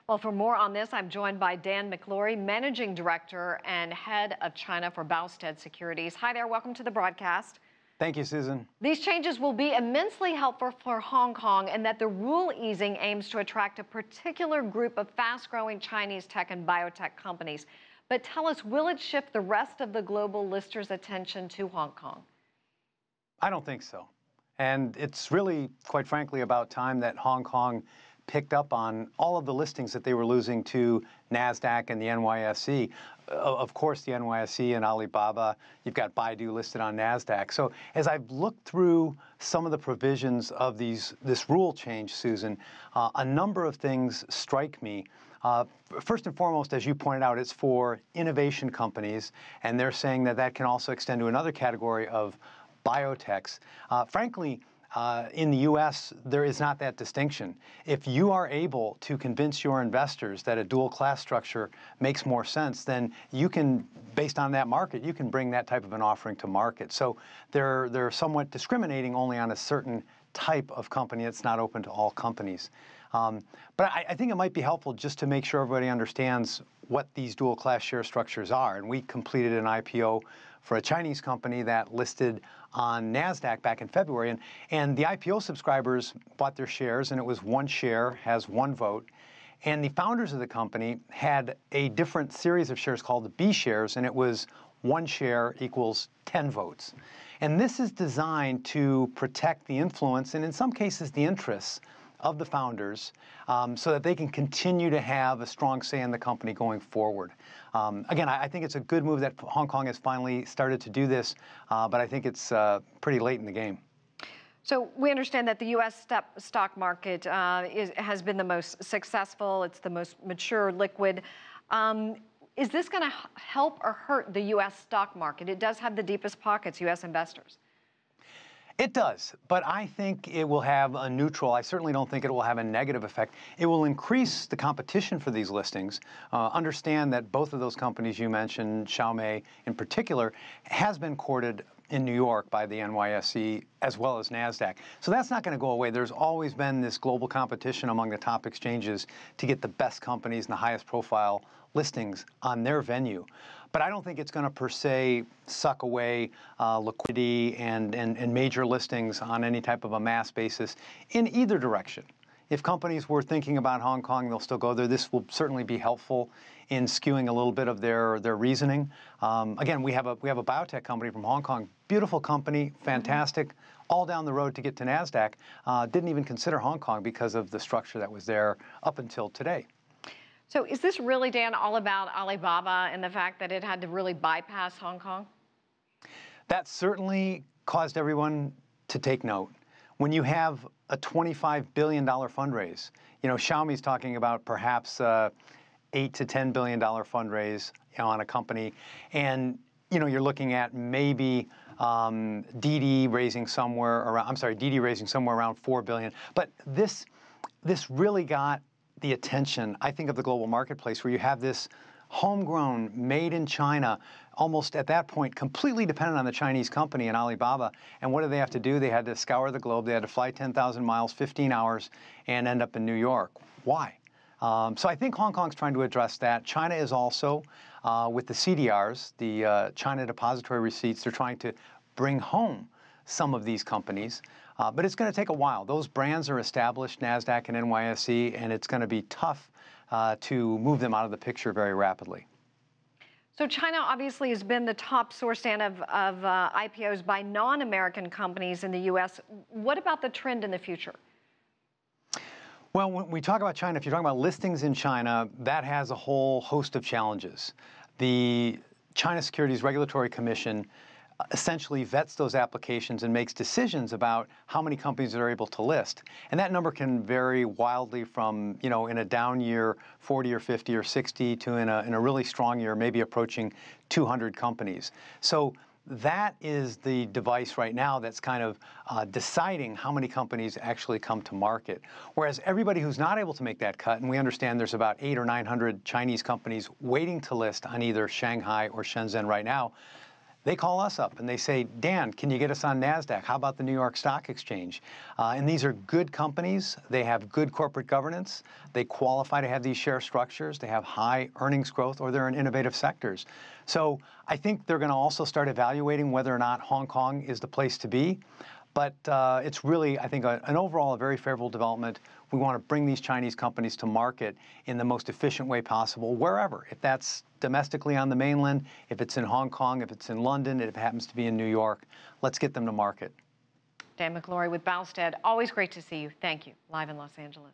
Well, for more on this, I'm joined by Dan McClory, Managing Director and Head of China for Boustead Securities. Hi there, welcome to the broadcast. Thank you, Susan. These changes will be immensely helpful for Hong Kong in that the rule easing aims to attract a particular group of fast-growing Chinese tech and biotech companies. But tell us, will it shift the rest of the global listers' attention to Hong Kong? I don't think so. And it's really, quite frankly, about time that Hong Kong picked up on all of the listings that they were losing to NASDAQ and the NYSE. Of course, the NYSE and Alibaba, you've got Baidu listed on NASDAQ. So as I've looked through some of the provisions of this rule change, Susan, a number of things strike me. First and foremost, as you pointed out, it's for innovation companies, and they're saying that that can also extend to another category of biotechs. Frankly, in the U.S., there is not that distinction. If you are able to convince your investors that a dual class structure makes more sense, then you can, based on that market, you can bring that type of an offering to market. So they're somewhat discriminating only on a certain type of company. It's not open to all companies. But I think it might be helpful just to make sure everybody understands what these dual class share structures are. And we completed an IPO for a Chinese company that listed on NASDAQ back in February. And the IPO subscribers bought their shares, and it was one share has one vote. And the founders of the company had a different series of shares called the B shares, and it was one share equals 10 votes. And this is designed to protect the influence and, in some cases, the interests of the founders so that they can continue to have a strong say in the company going forward. Again, I think it's a good move that Hong Kong has finally started to do this, but I think it's pretty late in the game. So we understand that the U.S. stock market has been the most successful. It's the most mature, liquid. Is this going to help or hurt the U.S. stock market? It does have the deepest pockets, U.S. investors. It does, but I think it will have a neutral. I certainly don't think it will have a negative effect. It will increase the competition for these listings. Understand that both of those companies you mentioned, Xiaomi in particular, has been courted in New York by the NYSE as well as NASDAQ. So that's not going to go away. There's always been this global competition among the top exchanges to get the best companies and the highest profile listings on their venue. But I don't think it's going to per se suck away liquidity and major listings on any type of a mass basis in either direction. If companies were thinking about Hong Kong, they'll still go there. This will certainly be helpful in skewing a little bit of their reasoning. Again, we have a biotech company from Hong Kong, beautiful company, fantastic, all down the road to get to NASDAQ. Didn't even consider Hong Kong because of the structure that was there up until today. So is this really, Dan, all about Alibaba and the fact that it had to really bypass Hong Kong? That certainly caused everyone to take note. When you have a $25 billion fundraise, you know, Xiaomi's talking about perhaps $8 to $10 billion fundraise, you know, on a company, and you know, you're looking at maybe DD raising somewhere around. DD raising somewhere around $4 billion. But this really got the attention, I think, of the global marketplace, where you have this homegrown, made in China, almost at that point completely dependent on the Chinese company and Alibaba. And what did they have to do? They had to scour the globe. They had to fly 10,000 miles, 15 hours, and end up in New York. Why? So I think Hong Kong's trying to address that. China is also, with the CDRs, the China Depository Receipts, they're trying to bring home some of these companies. But it's going to take a while. Those brands are established, NASDAQ and NYSE, and it's going to be tough to move them out of the picture very rapidly. So China obviously has been the top source, Dan, of IPOs by non-American companies in the U.S. What about the trend in the future? Well, when we talk about China, if you're talking about listings in China, that has a whole host of challenges. The China Securities Regulatory Commission essentially vets those applications and makes decisions about how many companies are able to list. And that number can vary wildly from, you know, in a down year, 40 or 50 or 60, to in a really strong year, maybe approaching 200 companies. So that is the device right now that's kind of deciding how many companies actually come to market. Whereas everybody who's not able to make that cut, and we understand there's about 800 or 900 Chinese companies waiting to list on either Shanghai or Shenzhen right now, they call us up and they say, Dan, can you get us on NASDAQ? How about the New York Stock Exchange? And these are good companies. They have good corporate governance. They qualify to have these share structures. They have high earnings growth, or they're in innovative sectors. So I think they're going to also start evaluating whether or not Hong Kong is the place to be. But it's really, I think, an overall a very favorable development. We want to bring these Chinese companies to market in the most efficient way possible, wherever. If that's domestically on the mainland, if it's in Hong Kong, if it's in London, if it happens to be in New York, let's get them to market. Dan McClory with Boustead. Always great to see you. Thank you. Live in Los Angeles.